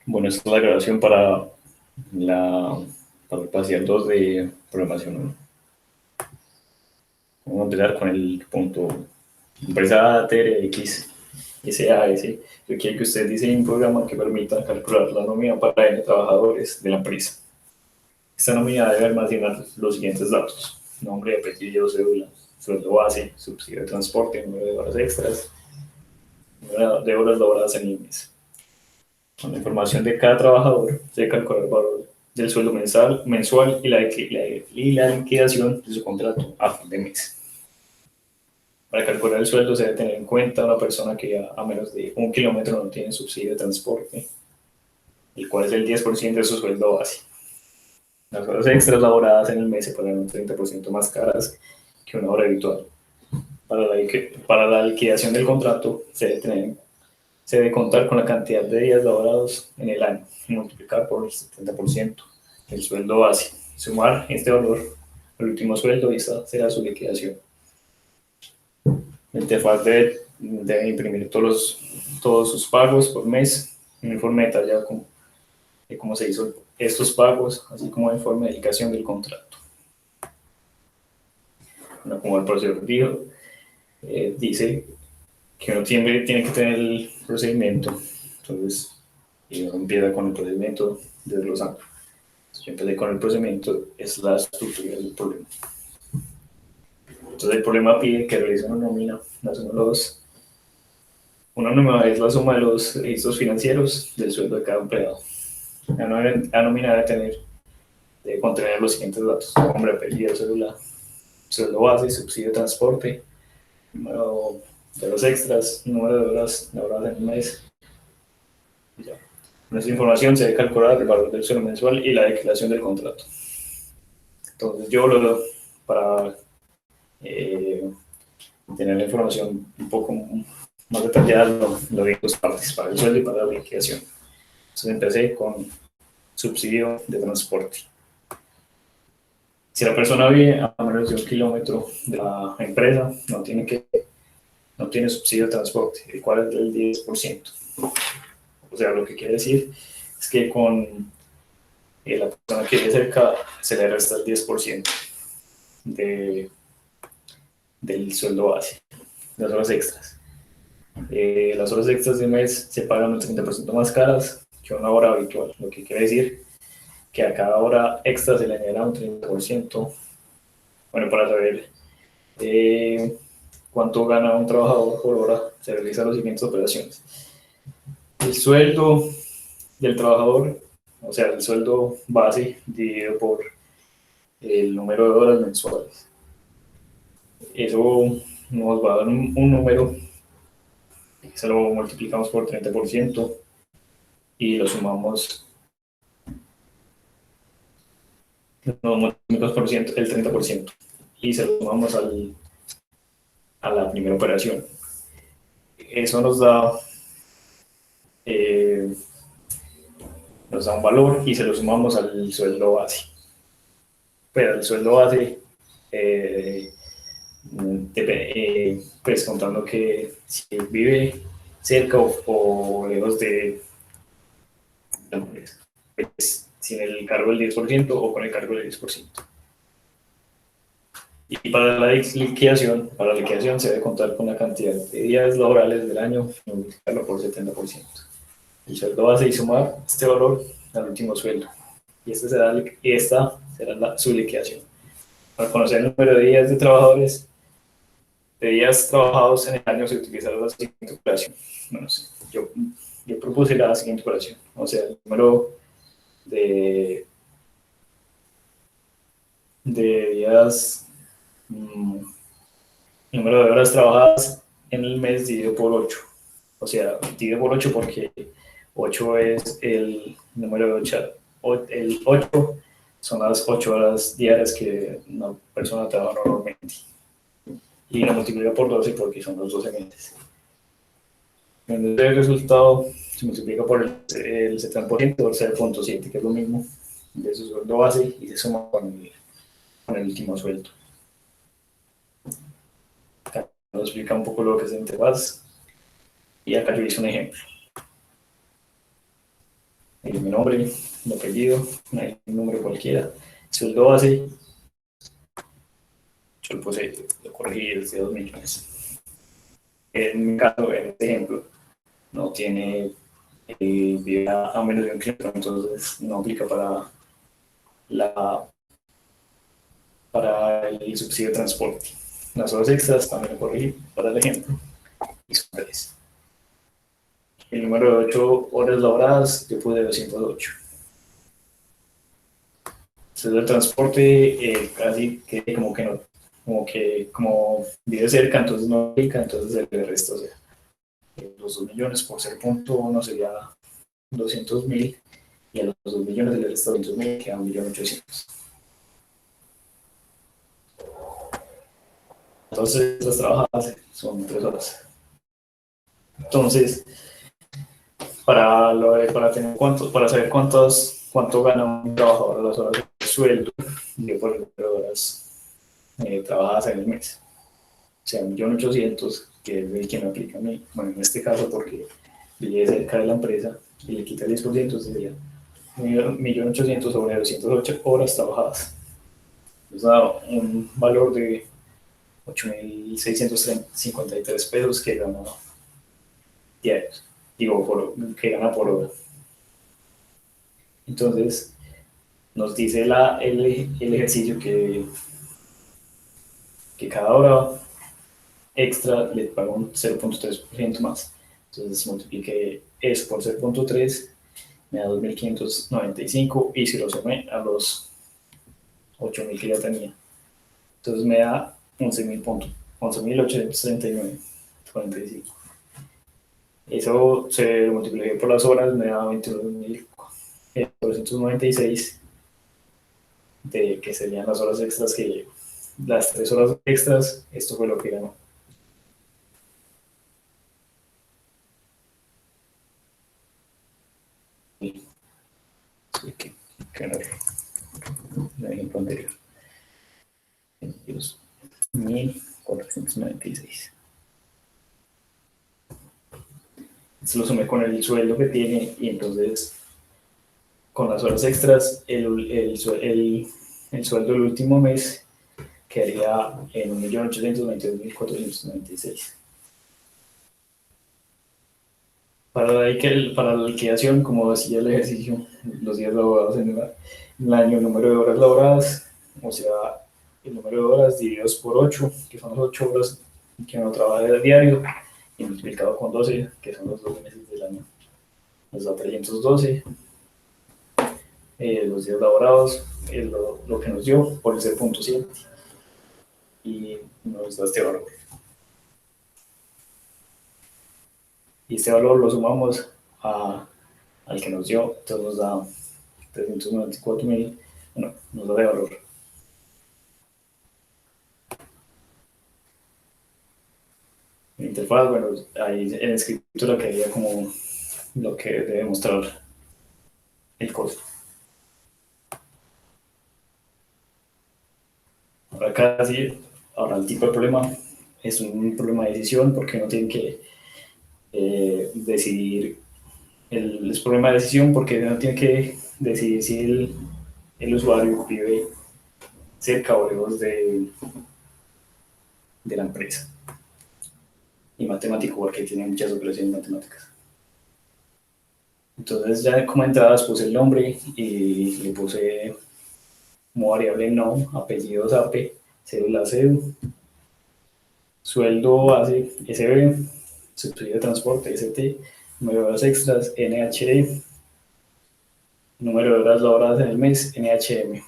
Bueno, esta es la grabación la, para el parcial 2 de programación 1. Vamos a empezar con el punto. Empresa TRX SAS requiere que usted diseñe un programa que permita calcular la nómina para N trabajadores de la empresa. Esta nómina debe almacenar los siguientes datos: nombre, apellido, cédula, sueldo base, subsidio de transporte, número de horas extras, número de horas laboradas en el mes. Con la información de cada trabajador se calcula el valor del sueldo mensual y la liquidación de su contrato a fin de mes. Para calcular el sueldo se debe tener en cuenta una persona que a menos de 1 kilómetro no tiene subsidio de transporte, el cual es el 10% de su sueldo base. Las horas extras laboradas en el mes se pagan un 30% más caras que una hora habitual. Para la liquidación del contrato se debe contar con la cantidad de días laborados en el año y multiplicar por el 70% del sueldo base. Sumar este valor al último sueldo y esta será su liquidación. La interfaz debe imprimir todos sus pagos por mes, un informe detallado de cómo se hizo estos pagos, así como un informe de dedicación del contrato. Bueno, como el profesor dijo, dice que uno tiene que tener el procedimiento. Entonces, uno empieza con el procedimiento desglosando. Yo empecé con el procedimiento, es la estructura del problema. Entonces, el problema pide que realice una nómina, una nómina es la suma de los registros financieros del sueldo de cada empleado. La nómina debe contener los siguientes datos: nombre, apellido, cédula, sueldo base, subsidio de transporte, número de horas extras, número de horas laboradas en un mes. Ya. Con esta información se debe calcular el valor del sueldo mensual y la declaración del contrato. Entonces yo para eh, tener la información un poco más detallada, lo digo en dos partes: para el sueldo y para la liquidación. Entonces empecé con subsidio de transporte. Si la persona vive a menos de 1 kilómetro de la empresa, no tiene subsidio de transporte, el cual es del 10%. O sea, lo que quiere decir es que con la persona que vive cerca se le resta el 10% de, del sueldo base, las horas extras. Las horas extras de mes se pagan un 30% más caras que una hora habitual, lo que quiere decir que a cada hora extra se le añadirá un 30%. Bueno, para saber cuánto gana un trabajador por hora, se realizan las siguientes operaciones: el sueldo del trabajador, o sea, el sueldo base dividido por el número de horas mensuales. Eso nos va a dar un número, se lo multiplicamos por 30% y lo sumamos, no, multiplicamos por ciento, el 30% y se lo sumamos a la primera operación. Eso eh, nos da un valor y se lo sumamos al sueldo base. Pero el sueldo base, eh, pues contando que si vive cerca o lejos de la empresa, pues sin el cargo del 10% o con el cargo del 10%. Y para la liquidación se debe contar con la cantidad de días laborales del año y multiplicarlo por 70%. El sueldo base y sumar este valor al último sueldo. Y esta será su liquidación. Para conocer el número de días de trabajadores, de días trabajados en el año, se utilizará la siguiente operación. Bueno, sí, yo propuse la siguiente operación. O sea, el número de, de días, número de horas trabajadas en el mes dividido por 8. O sea, dividido por 8 porque 8 es el número de 8. El 8 son las 8 horas diarias que una persona trabaja normalmente. Y lo multiplica por 12 porque son los 12 meses. Entonces el resultado se multiplica por el 70% por 0.7, que es lo mismo de su sueldo base, y se suma con el último sueldo. Acá nos explica un poco lo que es la interfaz y acá yo hice un ejemplo. mi nombre, mi apellido, un número cualquiera, sueldo base, yo lo puse, lo corregí desde 2 millones. En mi caso, en este ejemplo, no tiene vida a menos de 1 kilómetro, entonces no aplica la, para el subsidio de transporte. Las horas extras también lo corregí para el ejemplo, y son 3. El número de 8 horas laboradas, yo puse 208. Entonces el transporte casi que como que no, como vive cerca, entonces no aplica, entonces el resto, o sea, los 2 millones por ser punto uno sería 200.000 y a los 2 millones del resto 200.000 queda 1.800.000. Entonces las trabajadas son 3 horas. Entonces, para saber cuánto gana un trabajador a las horas de sueldo, yo por el número de horas trabajadas en el mes. O sea, 1.800.000, que es el que me aplica a mí. Bueno, en este caso porque vive cerca de la empresa y le quita el 10%, sería 1.800.000 sobre 208 horas trabajadas. Nos da un valor de 8.653 pesos que gana diarios. Digo, que gana por hora. Entonces, nos dice el ejercicio que cada hora extra le paga un 0.3% más. Entonces, multiplique eso por 0.3, me da 2.595 y si lo sumé a los 8.000 que ya tenía. Entonces me da 11.000 puntos, 11.839.45. Eso se lo multipliqué por las horas, me da 22.496, que serían las horas extras que las 3 horas extras, esto fue lo que ganó. Que no, el ejemplo anterior. 22.496. Se lo sumé con el sueldo que tiene y entonces con las horas extras el sueldo del último mes quedaría en 1.822.496. Para la liquidación, como decía el ejercicio, los días laborados en el año, el número de horas laboradas, o sea, el número de horas divididos por 8, que son las 8 horas que uno trabaja de diario, y multiplicado con 12, que son los 12 meses del año, nos da 312. Los días laborados, lo que nos dio por el 0.7 y nos da este valor. Y este valor lo sumamos al que nos dio, entonces nos da 394.000, bueno, nos da de valor. En interfaz, bueno, ahí en escritura quedaría como lo que debe mostrar el costo. Ahora casi, ahora el tipo de problema es un problema de decisión porque no tienen que decidir, es problema de decisión porque no tiene que decidir si el usuario vive cerca o lejos de la empresa. Y matemático porque tiene muchas operaciones matemáticas. Entonces ya como entradas puse el nombre y le puse como variable no, apellido SAPE, cédula CEDU, sueldo base SB, subsidio de transporte ST, número de horas extras NHD, número de horas laboradas en el mes NHM.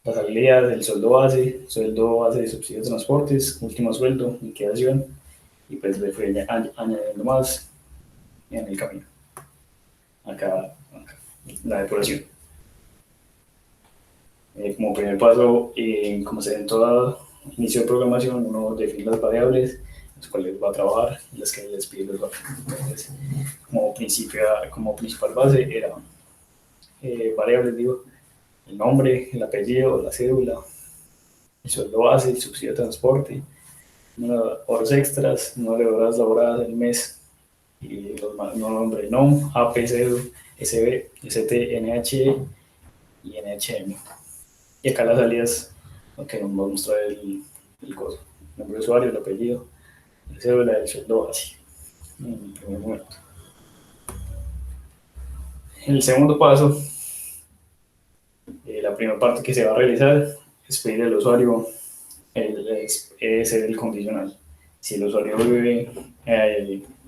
Las habilidades, el sueldo base de subsidio de transportes, último sueldo, liquidación, y pues le fui añadiendo más en el camino. Acá la depuración. Como primer paso, como se ve en todo inicio de programación, uno define las variables, las cuales va a trabajar y las que les pide los datos. Entonces, como principal base era variables, digo, el nombre, el apellido, la cédula, el sueldo base, el subsidio de transporte, horas extras, 9 horas laboradas del mes, y los nombre NOM, AP, CEDU, SB, ST, NHE y NHM. Y acá las salidas, que nos va a mostrar el coso, el nombre de usuario, el apellido, el cédula, el sueldo base, en el primer momento. En el segundo paso, la primera parte que se va a realizar es pedir al usuario el condicional. Si el usuario vive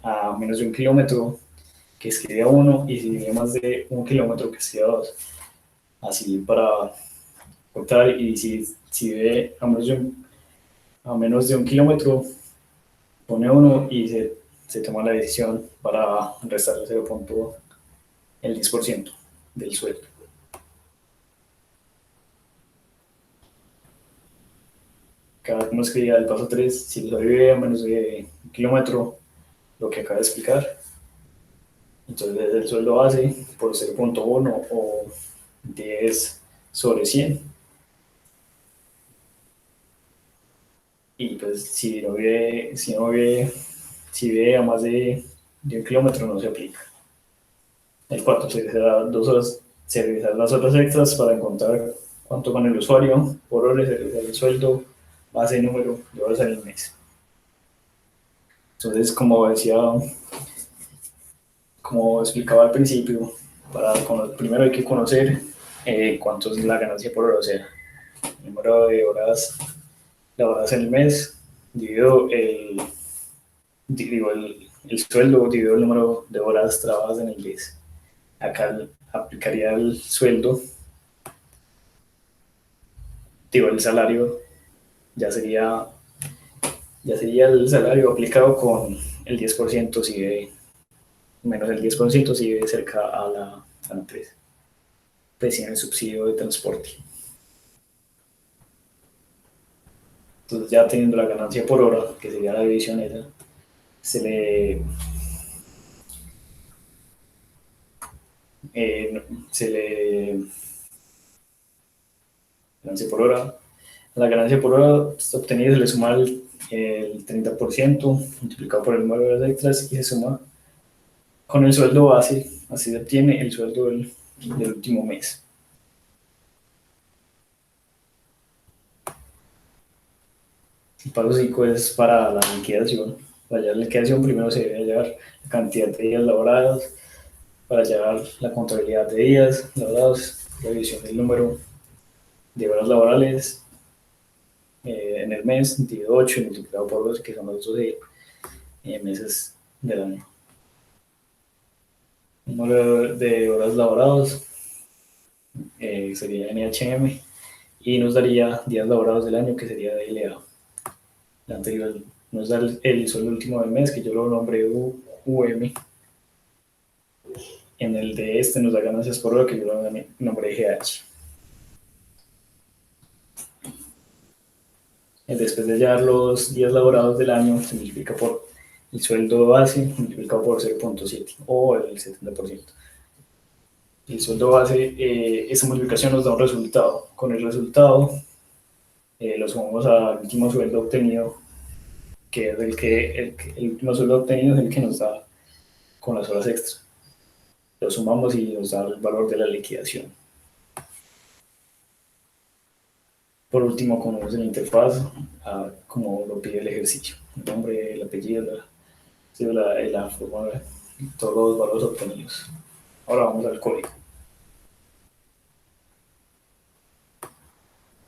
a menos de 1 kilómetro, que escriba 1, y si vive más de 1 kilómetro, que escriba 2. Así para contar, y si vive a menos de 1 kilómetro, pone 1 y se toma la decisión para restar el 10% del sueldo. Cada uno escribía el paso 3, si el usuario vive a menos de 1 kilómetro, lo que acaba de explicar. Entonces el sueldo base por 0.1 o 10 sobre 100. Y pues si vive a más de 1 kilómetro, no se aplica. El 4, se realizará 2 horas, se realizarán las horas extras para encontrar cuánto gana el usuario por hora, se realizará el sueldo base número de horas en el mes. Entonces, como explicaba al principio, primero hay que conocer cuánto es la ganancia por hora, o sea, el número de horas laboradas en el mes, dividido el sueldo, dividido el número de horas trabajadas en el mes. Acá aplicaría el sueldo, el salario, ya sería el salario aplicado con el 10%, si ve menos el 10% si ve cerca a la empresa. Recibe el subsidio de transporte. Entonces, ya teniendo la ganancia por hora, que sería la división esa, se le se le ganancia por hora. A la ganancia por hora obtenida se le suma el 30% multiplicado por el número de horas extras y se suma con el sueldo base. Así se obtiene el sueldo del último mes. El paso 5 es para la liquidación. Para hallar la liquidación, primero se debe hallar la cantidad de días laborados, para hallar la contabilidad de días laborados, la división del número de horas laborales en el mes, dividido 8 y multiplicado por 12, que son los 12 meses del año. El número de horas laboradas sería NHM y nos daría días laborados del año, que sería DLA. La anterior nos da el sueldo último del mes, que yo lo nombré UM. En el de este nos da ganancias por hora, que yo lo nombré GH. Después de hallar los días laborados del año, se multiplica por el sueldo base multiplicado por 0.7 o el 70%. El sueldo base, esa multiplicación nos da un resultado. Con el resultado lo sumamos al último sueldo obtenido, que es el último sueldo obtenido es el que nos da con las horas extras. Lo sumamos y nos da el valor de la liquidación. Por último, conocemos la interfaz, como lo pide el ejercicio: el nombre, el apellido, la forma, todos los valores obtenidos. Ahora vamos al código.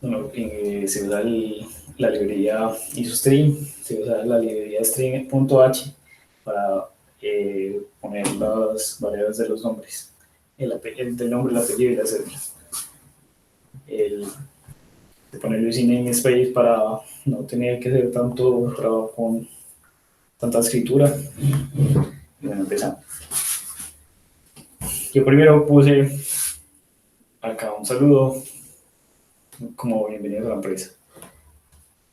Bueno, se usa la librería IsoStream, se usa la librería string.h para poner las variables de los nombres, el del nombre, el apellido y la cédula. De ponerlo sin namespace para no tener que hacer tanto trabajo con tanta escritura. Y bueno, empezamos. Yo primero puse acá un saludo como bienvenido a la empresa.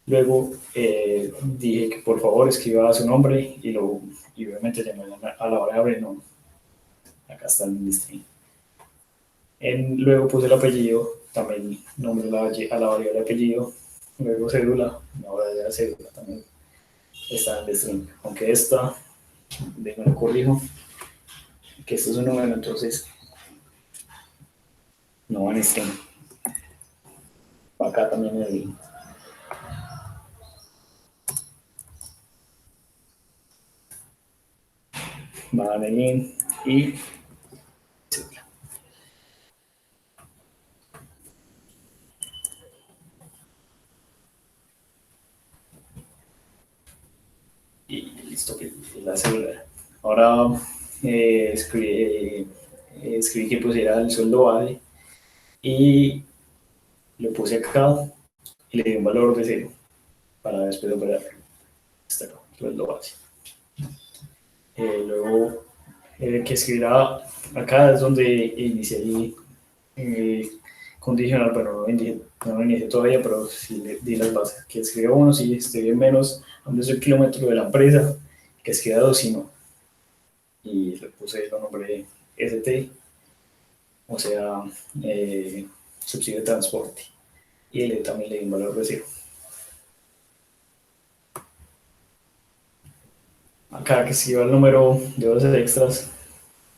Luego dije que por favor escriba su nombre y obviamente llamé a la variable no. Acá está en el string. Luego puse el apellido, también nombré a la variable apellido. Luego cédula, ahora ya cédula también está en el string. Aunque esta, me lo corrijo, que esto es un número, entonces no van stream. Acá también van en link y listo, la célula. Ahora escribí que pusiera el sueldo base y lo puse acá y le di un valor de cero para después operar. Está acá, sueldo base. Luego, que escribirá acá es donde inicié eh, condicional, pero no lo inicié todavía, pero sí le di las bases. Que escriba uno si esté en menos, donde es el kilómetro de la empresa, que escriba dos si no. Y le puse el nombre ST, o sea, subsidio de transporte. Y también le di un valor de cero. Acá que escriba el número de horas extras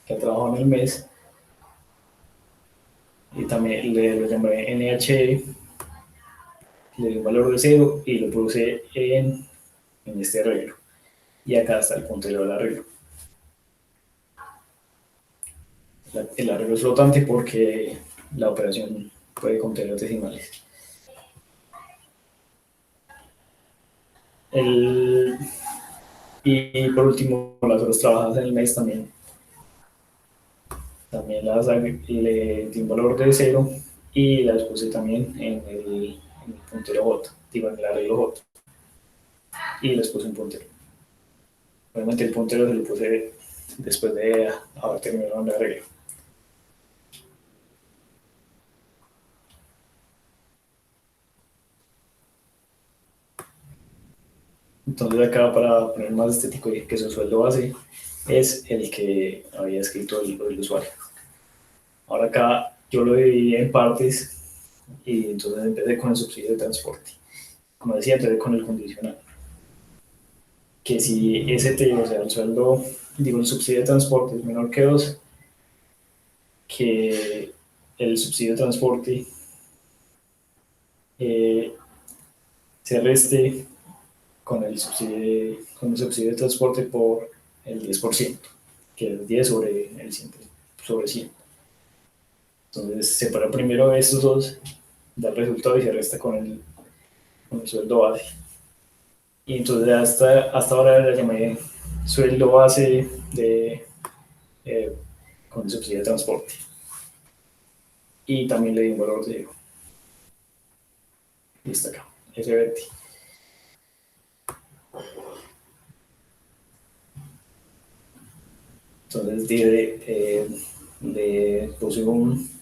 que ha trabajado en el mes, y también lo llamé NH, le di un valor de cero y lo puse en este arreglo. Y acá está el puntero del arreglo. El arreglo es flotante porque la operación puede contener decimales. El, y por último, las horas trabajadas en el mes también le di un valor de cero y las puse también en el puntero J, digo en el arreglo J, y les puse un puntero. Obviamente el puntero se lo puse después de haber terminado el arreglo. Entonces acá para poner más estético y que su sueldo base es el que había escrito el usuario. Ahora acá yo lo dividí en partes y entonces empecé con el subsidio de transporte. Como decía, empecé con el condicional. Que si ST, o sea, el sueldo, digo, el subsidio de transporte es menor que 2, que el subsidio de transporte eh, se reste con el subsidio de transporte por el 10%, que es 10 sobre el 100, sobre 100. Entonces, separa primero estos dos, da el resultado y se resta con el sueldo base. Y entonces hasta ahora le llamé sueldo base eh, con el subsidio de transporte. Y también le di un valor de cero. Listo acá, SBT. Entonces le puse un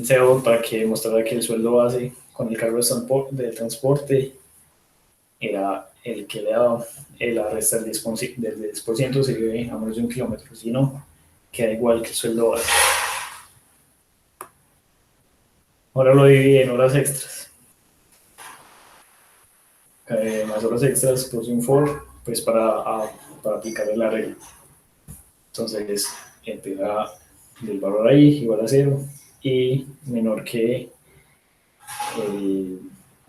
CEO para que mostrara que el sueldo base con el cargo de transporte era el que le daba la resta del 10% si vive a menos de 1 kilómetro, si no, queda igual que el sueldo base. Ahora lo dividí en horas extras. Más horas extras puse un for pues para aplicar la regla. Entonces empieza el valor ahí igual a cero y menor que el,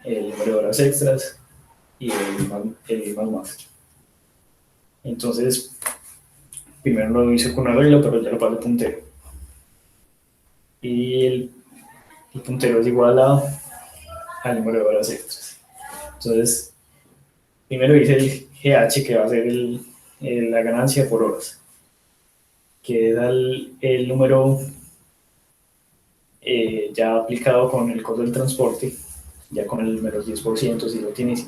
el número de horas extras y el más. Entonces, primero lo hice con una regla, pero ya lo pasé puntero. Y el puntero es igual al número de horas extras. Entonces, primero hice el GH, que va a ser la ganancia por horas, que es el número ya aplicado con el costo del transporte, ya con el menos 10%, si lo tienes,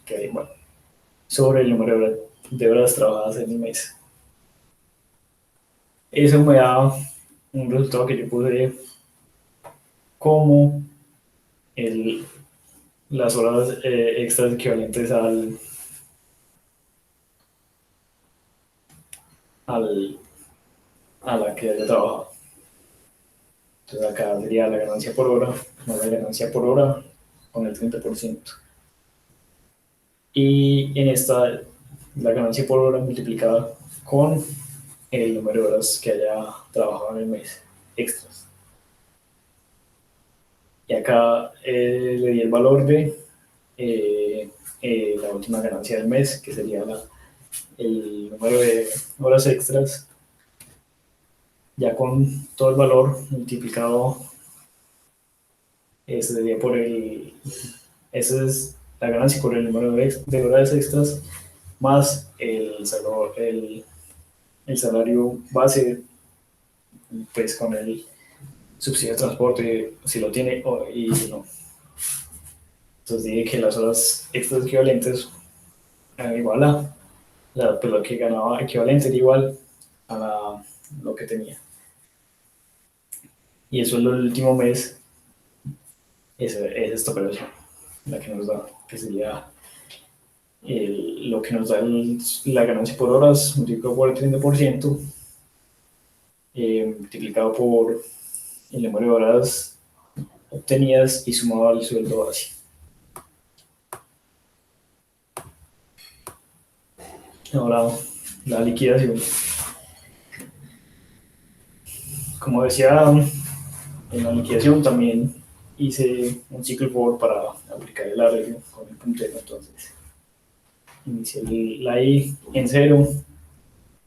que igual, sobre el número de horas trabajadas en el mes. Eso me da un resultado que yo puse como el, las horas extras equivalentes al, a la que haya trabajado. Entonces acá sería la ganancia por hora, más la ganancia por hora con el 30%. Y en esta, la ganancia por hora multiplicada con el número de horas que haya trabajado en el mes extras. Y acá le di el valor de la última ganancia del mes, que sería el número de horas extras, ya con todo el valor multiplicado, sería por esa es la ganancia por el número de horas extras, más el salario base, pues con el subsidio de transporte, si lo tiene, y no. Entonces dije que las horas extras equivalentes eran igual pues lo que ganaba equivalente era igual a lo que tenía. Y eso es el último mes, es esta operación, la que nos da, que sería lo que nos da la ganancia por horas multiplicado por el 30%, multiplicado por el número de horas obtenidas y sumado al sueldo base. Ahora, la liquidación. Como decía, en la liquidación también hice un ciclo forward para aplicar el arreglo con el puntero. Entonces, inicié la I en cero,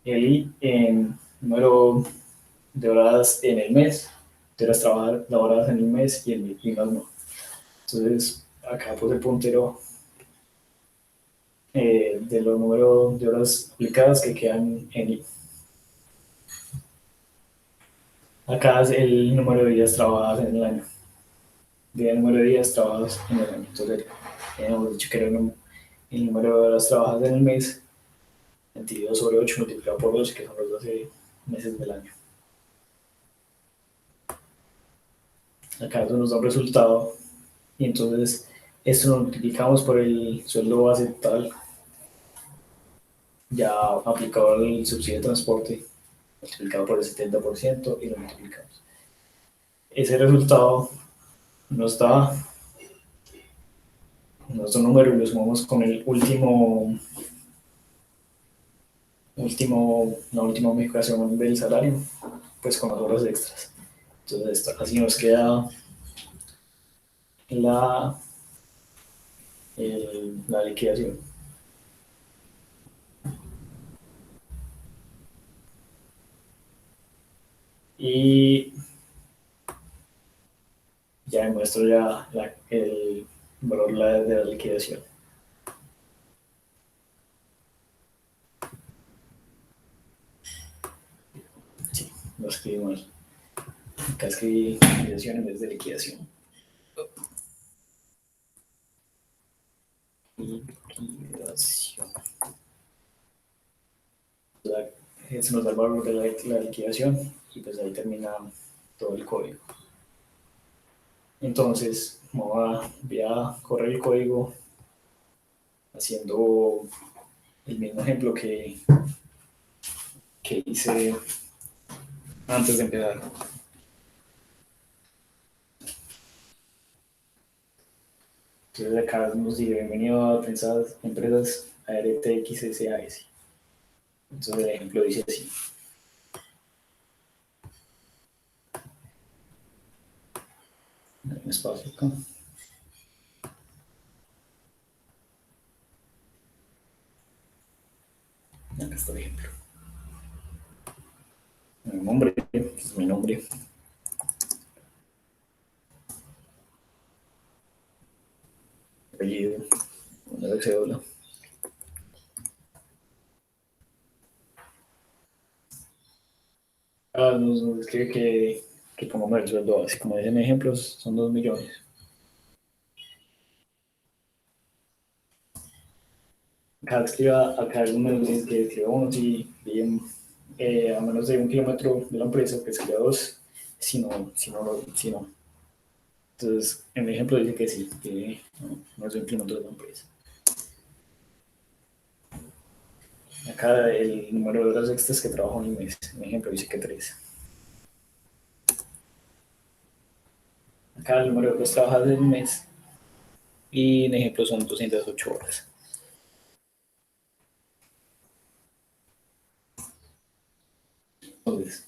el I en número de horas en el mes, de horas trabajadas en el mes y el I más no. Entonces, acá puse el puntero de los números de horas aplicadas que quedan en I. Acá es el número de días trabajadas en el año. El número de días trabajados en el año. Entonces, hemos dicho que era el número de horas trabajadas en el mes, 22 sobre 8 multiplicado por 12, que son los 12 meses del año. Acá eso nos da un resultado y entonces esto lo multiplicamos por el sueldo base total ya aplicado al subsidio de transporte, multiplicado por el 70% y lo multiplicamos. Ese resultado nos da nuestro número y lo sumamos con el la última modificación del salario, pues con las horas extras. Entonces, así nos queda la, la liquidación. Y ya demuestro ya el valor de la liquidación. Sí, lo escribí mal. Acá escribí liquidación en vez de liquidación. Liquidación. Se nos da el valor de la liquidación y pues ahí termina todo el código. Entonces, voy a correr el código haciendo el mismo ejemplo que hice antes de empezar. Entonces acá nos dice bienvenido a empresas ARTX SAS. Entonces el ejemplo dice así. Hay un espacio acá. Acá está el ejemplo. Mi nombre, es mi nombre. Apellido, número de cédula. Nos escribe que pongamos el sueldo así como dicen ejemplos, son 2 millones. Acá el número dice que escriba uno si bien a menos de 1 kilómetro de la empresa, que escriba dos, si no. Entonces, en el ejemplo dice que sí, que no es 1 kilómetro de la empresa. Acá el número de horas extras que trabajo en el mes, en el ejemplo dice que 3. Acá el número de horas trabajadas en el mes y en ejemplo son 208 horas. Entonces,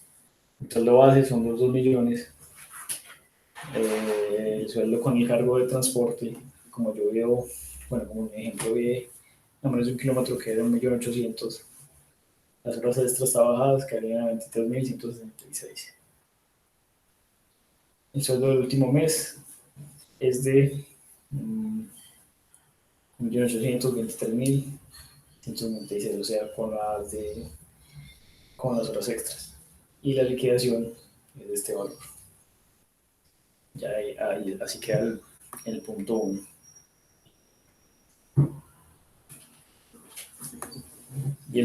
el sueldo base son los 2 millones El sueldo con el cargo de transporte, como yo veo, bueno, como un ejemplo de no menos de un kilómetro que era 1.800.000, las horas extras trabajadas quedarían a 23.166. El sueldo del último mes es de 1.823.196, o sea, con las horas extras. Y la liquidación es de este valor. Ya así queda el punto 1.